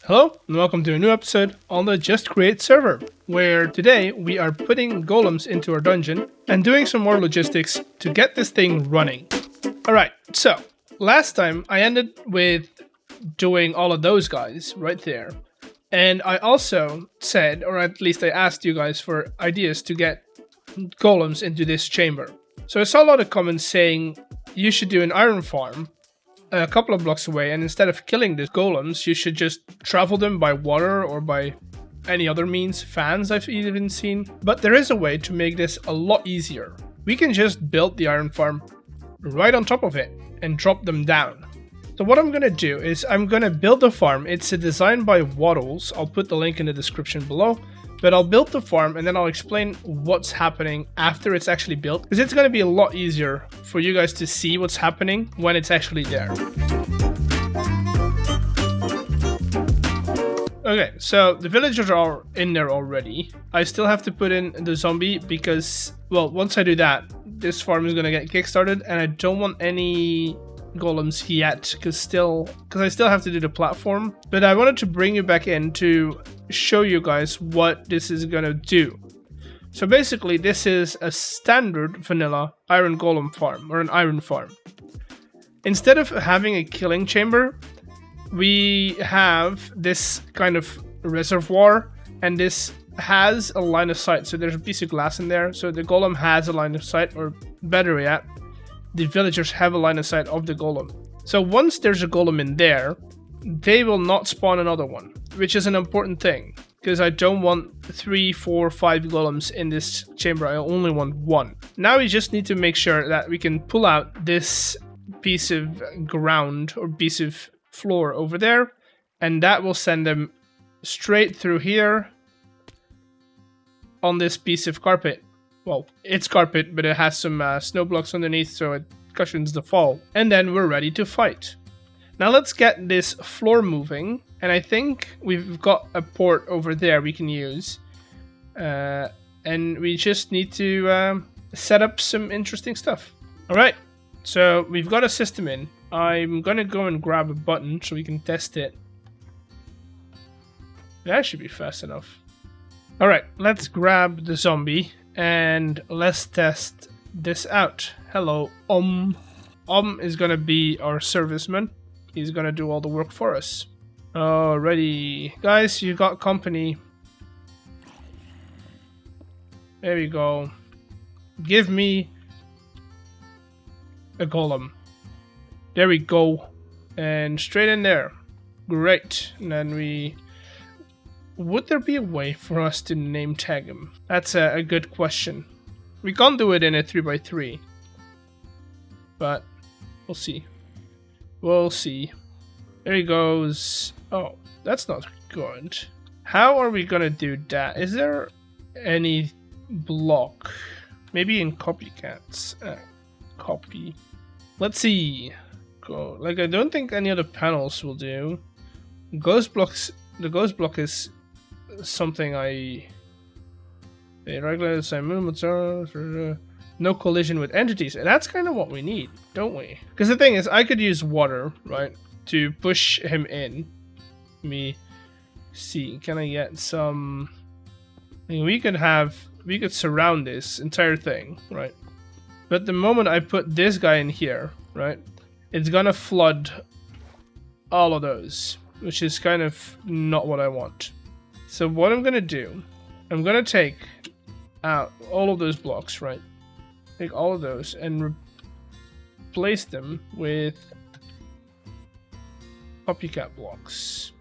Hello and welcome to a new episode on the Just Create server, where today we are putting golems into our dungeon and doing some more logistics to get this thing running. Alright, so last time I ended with doing all of those guys right there, and I also said, or at least I asked you guys for ideas to get golems into this chamber. So I saw a lot of comments saying you should do an iron farm a couple of blocks away, and instead of killing the golems, you should just travel them by water or by any other means, fans I've even seen. But there is a way to make this a lot easier. We can just build the iron farm right on top of it and drop them down. So what I'm gonna do is I'm gonna build a farm. It's a design by Wattles. I'll put the link in the description below. But I'll build the farm and then I'll explain what's happening after it's actually built, because it's going to be a lot easier for you guys to see what's happening when it's actually there. Okay, so the villagers are in there already. I still have to put in the zombie because, well, once I do that, this farm is going to get kickstarted and I don't want any golems yet because I still have to do the platform. But I wanted to bring you back in to show you guys what this is gonna do. So basically this is a standard vanilla iron golem farm, or an iron farm. Instead of having a killing chamber, we have this kind of reservoir, and this has a line of sight. So there's a piece of glass in there, so the golem has a line of sight, or better yet, the villagers have a line of sight of the golem. So once there's a golem in there, they will not spawn another one, which is an important thing, because I don't want 3, 4, 5 golems in this chamber. I only want one. Now we just need to make sure that we can pull out this piece of ground or piece of floor over there, and that will send them straight through here on this piece of carpet. Well, it's carpet, but it has some snow blocks underneath, so it cushions the fall. And then we're ready to fight. Now let's get this floor moving, and I think we've got a port over there we can use. And we just need to set up some interesting stuff. Alright, so we've got a system in. I'm gonna go and grab a button so we can test it. That should be fast enough. Alright, let's grab the zombie and let's test this out. Hello, is gonna be our serviceman. He's gonna do all the work for us. Alrighty, guys, you got company. There we go. Give me a golem. There we go. And straight in there. Great. And then would there be a way for us to name tag him? That's a good question. We can't do it in a 3x3. But we'll see. We'll see. There he goes. Oh, that's not good. How are we gonna do that? Is there any block? Maybe in copycats. Copy. Let's see. Go. Like, I don't think any other panels will do. Ghost blocks. The ghost block is something I. Regular same movements. No collision with entities, and that's kind of what we need, don't we? Because the thing is, I could use water, right, to push him in. Let me see, can I get some? I mean, we could surround this entire thing, right? But the moment I put this guy in here, right, it's gonna flood all of those, which is kind of not what I want. So what I'm gonna do, I'm gonna take out all of those blocks, right? Take all of those and replace them with copycat blocks,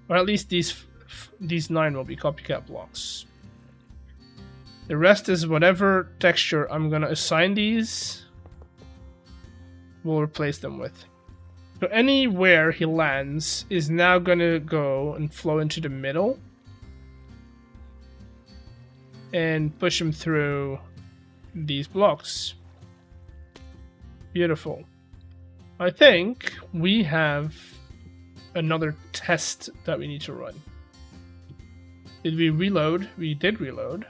or at least these 9 will be copycat blocks. The rest is whatever texture I'm gonna assign these, we'll replace them with. So anywhere he lands is now gonna go and flow into the middle and push him through these blocks. Beautiful. I think we have another test that we need to run. Did we reload? We did reload,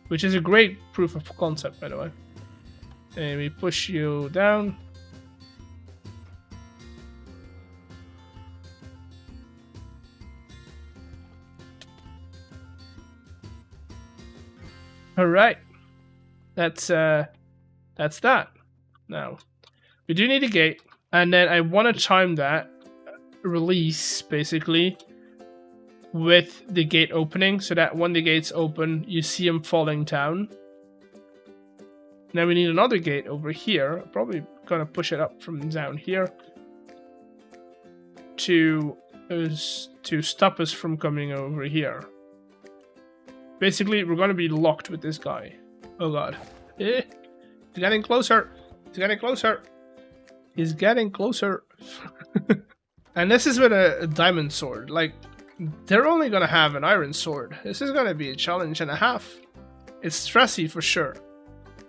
which is a great proof of concept, by the way. And we push you down. All right. That's that. Now, we do need a gate, and then I want to time that release basically with the gate opening, so that when the gates open, you see them falling down. Now we need another gate over here. Probably gonna push it up from down here to stop us from coming over here. Basically, we're gonna be locked with this guy. Oh god. He's getting closer. He's getting closer. He's getting closer. And this is with a diamond sword. Like, they're only gonna have an iron sword. This is gonna be a challenge and a half. It's stressy for sure.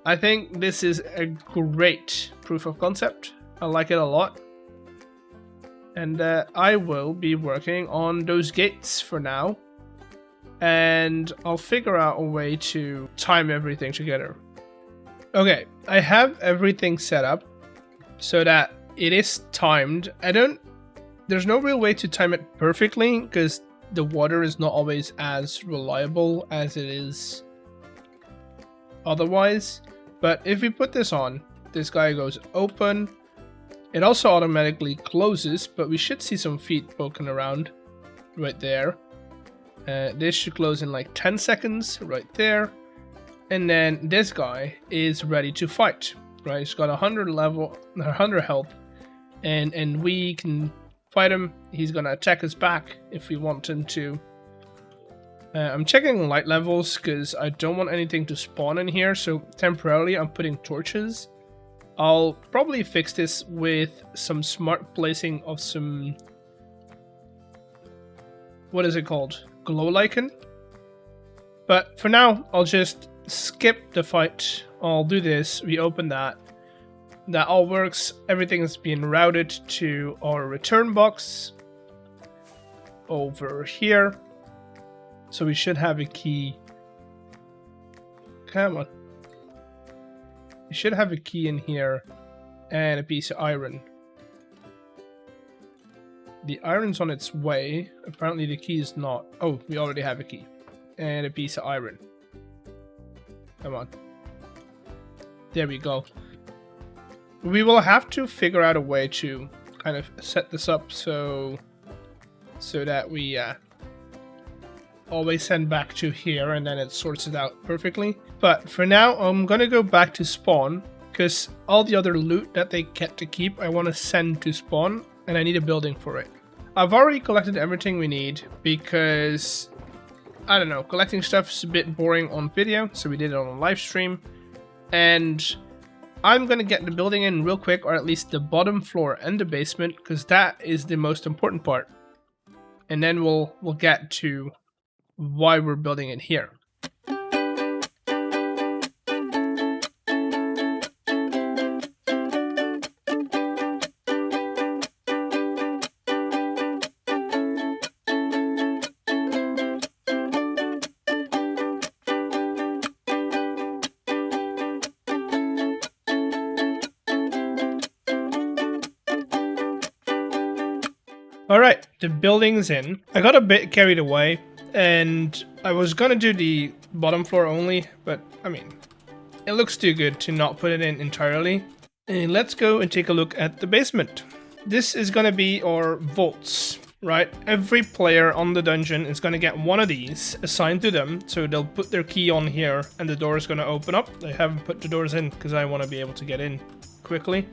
I think this is a great proof of concept. I like it a lot. And I will be working on those gates for now. And I'll figure out a way to time everything together. Okay, I have everything set up so that it is timed. There's no real way to time it perfectly because the water is not always as reliable as it is otherwise. But if we put this on, this guy goes open. It also automatically closes, but we should see some feet poking around right there. This should close in like 10 seconds right there. And then this guy is ready to fight, right? He's got 100 health, and we can fight him. He's gonna attack us back if we want him to. I'm checking light levels because I don't want anything to spawn in here, so temporarily I'm putting torches. I'll probably fix this with some smart placing of some... what is it called? Glow lichen? But for now, I'll just skip the fight. I'll do this, we open that. That all works. Everything is being routed to our return box over here. So we should have a key. Come on. We should have a key in here and a piece of iron. The iron's on its way. Apparently the key is not. Oh, we already have a key. And a piece of iron. Come on. There we go. We will have to figure out a way to kind of set this up so that we always send back to here and then it sorts it out perfectly. But for now, I'm gonna go back to spawn because all the other loot that they get to keep, I want to send to spawn and I need a building for it. I've already collected everything we need because, I don't know, collecting stuff is a bit boring on video, so we did it on a live stream. And I'm gonna get the building in real quick, or at least the bottom floor and the basement, because that is the most important part. And then we'll get to why we're building it here. Alright, the building's in. I got a bit carried away, and I was gonna do the bottom floor only, but I mean, it looks too good to not put it in entirely. And let's go and take a look at the basement. This is gonna be our vaults, right? Every player on the dungeon is gonna get one of these assigned to them, so they'll put their key on here and the door is gonna open up. I haven't put the doors in because I want to be able to get in quickly.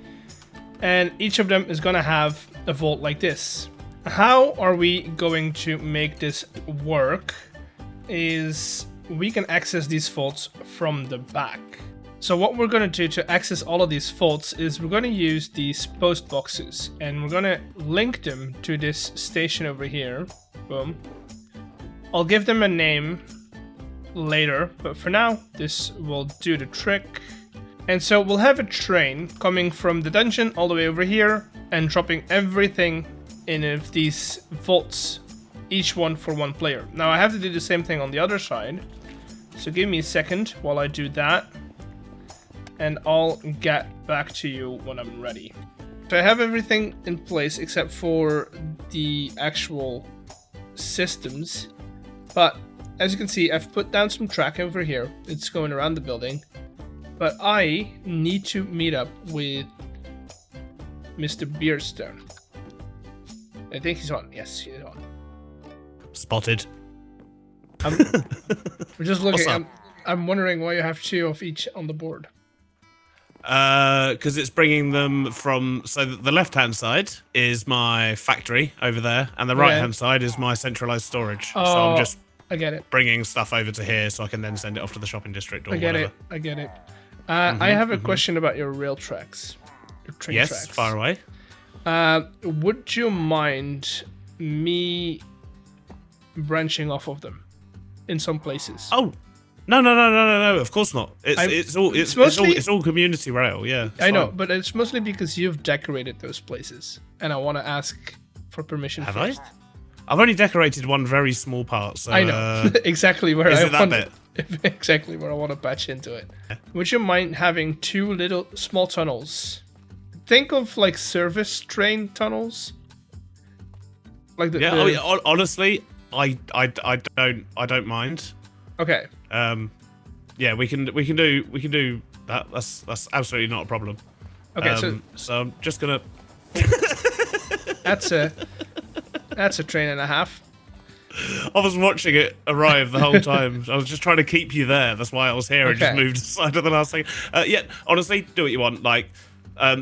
And each of them is gonna have a vault like this. How are we going to make this work is we can access these vaults from the back. So what we're going to do to access all of these vaults is we're going to use these post boxes and we're going to link them to this station over here. Boom. I'll give them a name later, but for now this will do the trick. And so we'll have a train coming from the dungeon all the way over here and dropping everything in of these vaults, each one for one player. Now I have to do the same thing on the other side, so give me a second while I do that, and I'll get back to you when I'm ready. So I have everything in place except for the actual systems, but as you can see, I've put down some track over here. It's going around the building. But I need to meet up with Mr. Beerstone. I think he's on. Yes, he's on. Spotted. We're just looking. I'm wondering why you have 2 of each on the board. Because it's bringing them from... So the left-hand side is my factory over there, and the right-hand side is my centralized storage. Oh, so I'm just I get it. bringing stuff over to here so I can then send it off to the shopping district or whatever. I get it. I have a question about your rail tracks. Your train tracks. Yes, far away. Would you mind me branching off of them in some places? Oh, no! Of course not. It's all community rail. Yeah, I know, but it's mostly because you've decorated those places, and I want to ask for permission have first. I've only decorated one very small part, so I know exactly where is I it that bit? Exactly where I want to patch into it. Would you mind having 2 little small tunnels? Think of like service train tunnels. Like the honestly, I don't mind. Okay. Yeah, we can do that. That's absolutely not a problem. Okay, so I'm just gonna. That's a train and a half. I was watching it arrive the whole time. I was just trying to keep you there. That's why I was here and just moved aside at the last second. Yeah, honestly, do what you want. Like,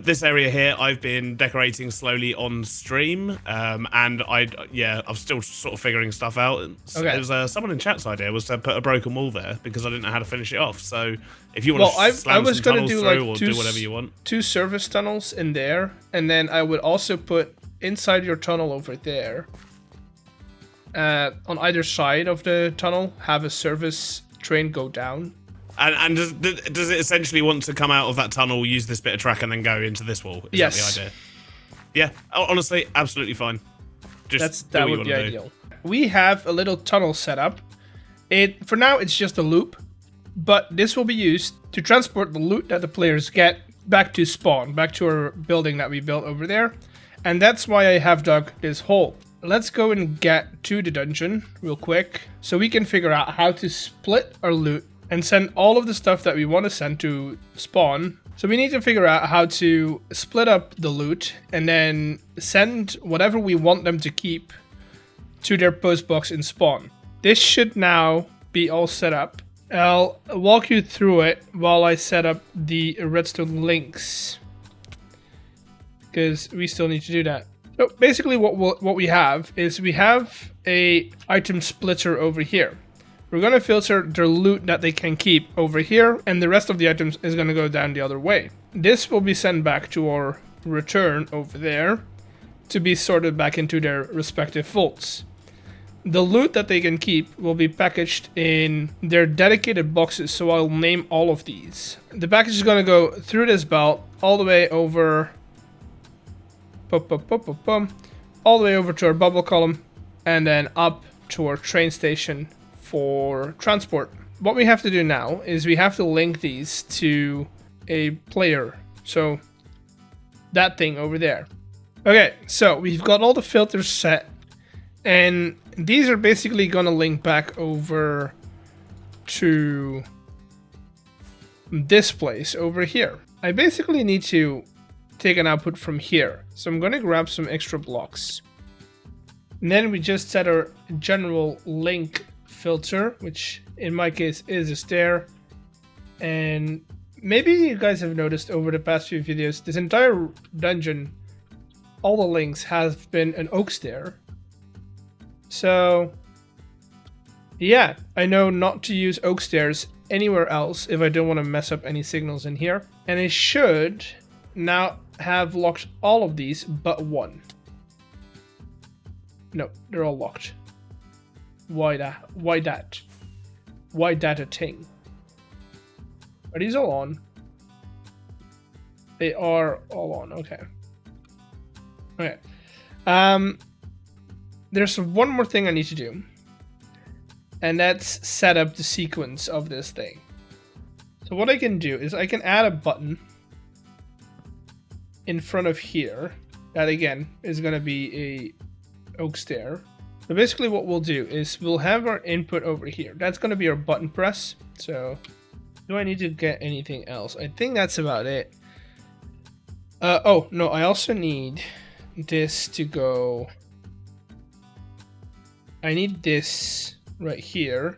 this area here, I've been decorating slowly on stream, and I'm still sort of figuring stuff out. Okay. It was someone in chat's idea was to put a broken wall there because I didn't know how to finish it off. So if you want to slam some tunnels through or do whatever you want, 2 service tunnels in there, and then I would also put inside your tunnel over there. On either side of the tunnel, have a service train go down. And does it essentially want to come out of that tunnel, use this bit of track, and then go into this wall? Is that the idea? Yeah, honestly, absolutely fine. That would be ideal. We have a little tunnel set up. For now, it's just a loop, but this will be used to transport the loot that the players get back to spawn, back to our building that we built over there. And that's why I have dug this hole. Let's go and get to the dungeon real quick so we can figure out how to split our loot and send all of the stuff that we want to send to spawn. So we need to figure out how to split up the loot and then send whatever we want them to keep to their post box in spawn. This should now be all set up. I'll walk you through it while I set up the redstone links, because we still need to do that. So basically what we have is we have a item splitter over here. We're going to filter the loot that they can keep over here, and the rest of the items is going to go down the other way. This will be sent back to our return over there to be sorted back into their respective vaults. The loot that they can keep will be packaged in their dedicated boxes, so I'll name all of these. The package is going to go through this belt all the way over... all the way over to our bubble column, and then up to our train station for transport. What we have to do now is we have to link these to a player. So that thing over there. Okay, so we've got all the filters set, and these are basically gonna link back over to this place over here. I basically need to take an output from here. So I'm gonna grab some extra blocks. And then we just set our general link filter, which in my case is a stair. And maybe you guys have noticed over the past few videos, this entire dungeon, all the links have been an oak stair. So yeah, I know not to use oak stairs anywhere else if I don't want to mess up any signals in here. And I should now have locked all of these but one. No, they're all locked. Why that? Why that? Why that a thing? Are these all on? They are all on, okay. Okay. There's one more thing I need to do. And that's set up the sequence of this thing. So what I can do is I can add a button in front of here. That again is going to be a oak stair. So basically what we'll do is we'll have our input over here. That's going to be our button press. So do I need to get anything else? I think that's about it. Oh, no, I also need this to go. I need this right here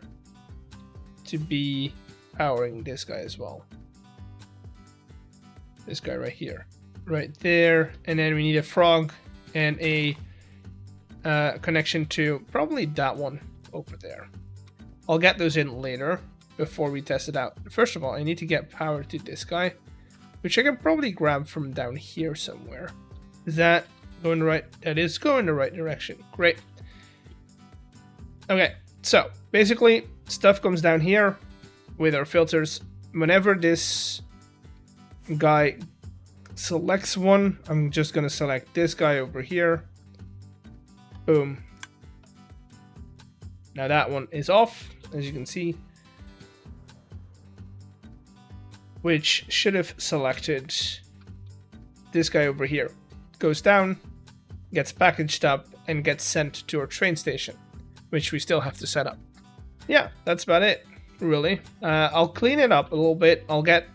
to be powering this guy as well. This guy right here. Right there. And then we need a frog and a connection to probably that one over there. I'll get those in later before we test it out. First of all, I need to get power to this guy, which I can probably grab from down here somewhere. Is that going right? That is going the right direction. Great. Okay, so basically stuff comes down here with our filters. Whenever this guy selects one, I'm just gonna select this guy over here. Boom. Now that one is off, as you can see, which should have selected this guy over here. Goes down, gets packaged up, and gets sent to our train station, which we still have to set up. Yeah, that's about it, really. I'll clean it up a little bit. I'll get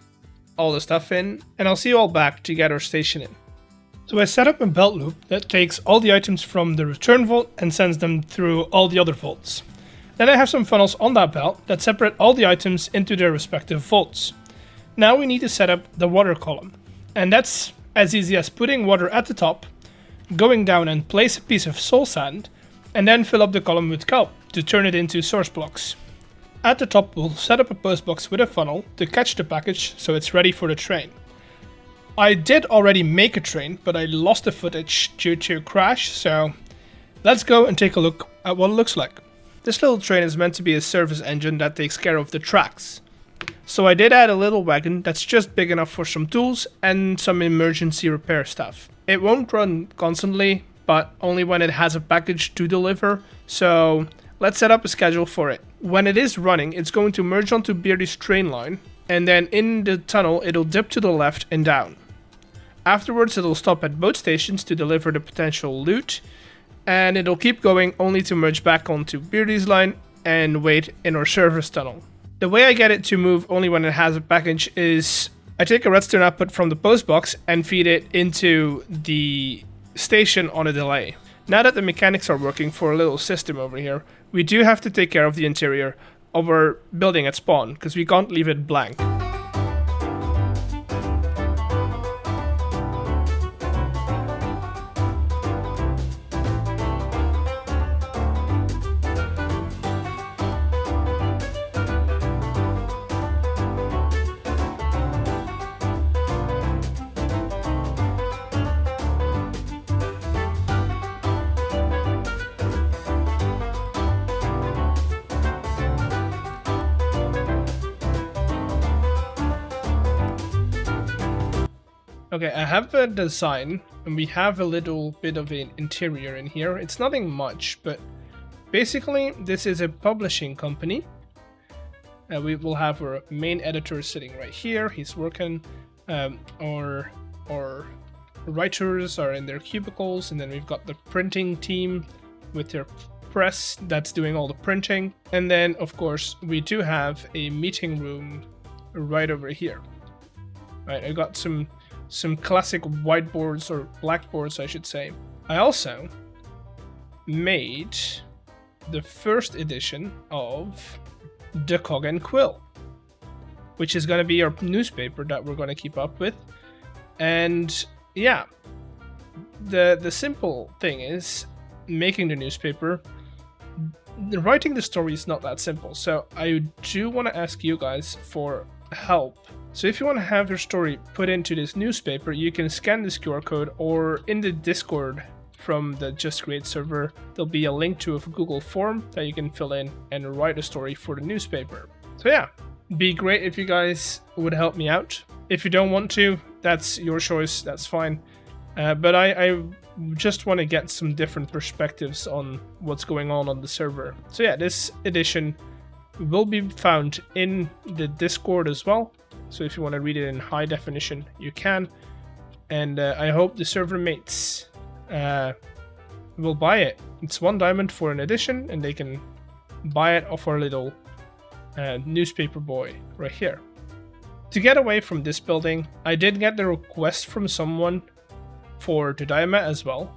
all the stuff in, and I'll see you all back to get our station in. So I set up a belt loop that takes all the items from the return vault and sends them through all the other vaults. Then I have some funnels on that belt that separate all the items into their respective vaults. Now we need to set up the water column, and that's as easy as putting water at the top, going down and place a piece of soul sand, and then fill up the column with kelp to turn it into source blocks. At the top we'll set up a post box with a funnel to catch the package so it's ready for the train. I did already make a train, but I lost the footage due to a crash, so let's go and take a look at what it looks like. This little train is meant to be a service engine that takes care of the tracks. So I did add a little wagon that's just big enough for some tools and some emergency repair stuff. It won't run constantly, but only when it has a package to deliver, so let's set up a schedule for it. When it is running, it's going to merge onto Beardy's train line, and then in the tunnel it'll dip to the left and down. Afterwards it'll stop at both stations to deliver the potential loot, and it'll keep going only to merge back onto Beardy's line and wait in our service tunnel. The way I get it to move only when it has a package is I take a redstone output from the post box and feed it into the station on a delay. Now that the mechanics are working for a little system over here, we do have to take care of the interior of our building at spawn, because we can't leave it blank. Okay, I have a design, and we have a little bit of an interior in here. It's nothing much, but basically this is a publishing company. We will have our main editor sitting right here. He's working. Our writers are in their cubicles, and then we've got the printing team with their press that's doing all the printing. And then, of course, we do have a meeting room right over here. Right, I got some classic whiteboards, or blackboards I should say. I also made the first edition of The Cog and Quill, which is going to be our newspaper that we're going to keep up with. And yeah, the simple thing is making the newspaper. Writing the story is not that simple, so I do want to ask you guys for help. So if you want to have your story put into this newspaper, you can scan this QR code, or in the Discord from the Just Create server, there'll be a link to a Google form that you can fill in and write a story for the newspaper. So yeah, it'd be great if you guys would help me out. If you don't want to, that's your choice, that's fine. But I just want to get some different perspectives on what's going on the server. So yeah, this edition will be found in the Discord as well. So if you want to read it in high definition, you can. And I hope the server mates will buy it. It's 1 diamond for an edition, and they can buy it off our little newspaper boy right here. To get away from this building, I did get the request from someone for the diamond as well,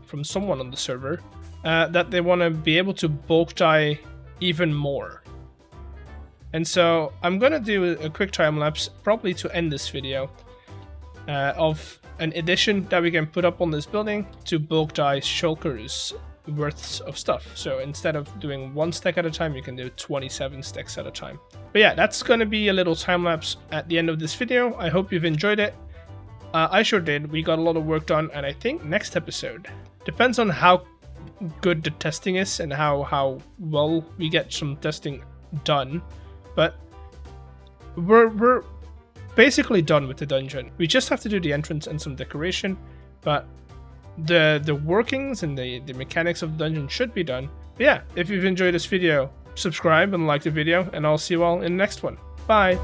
from someone on the server, that they want to be able to bulk dye even more. And so I'm going to do a quick time lapse, probably to end this video, of an edition that we can put up on this building to bulk dye shulkers worths of stuff. So instead of doing 1 stack at a time, you can do 27 stacks at a time. But yeah, that's going to be a little time lapse at the end of this video. I hope you've enjoyed it. I sure did. We got a lot of work done, and I think next episode depends on how good the testing is and how well we get some testing done. But we're basically done with the dungeon. We just have to do the entrance and some decoration, but the workings and the mechanics of the dungeon should be done. But yeah, if you've enjoyed this video, subscribe and like the video, and I'll see you all in the next one. Bye!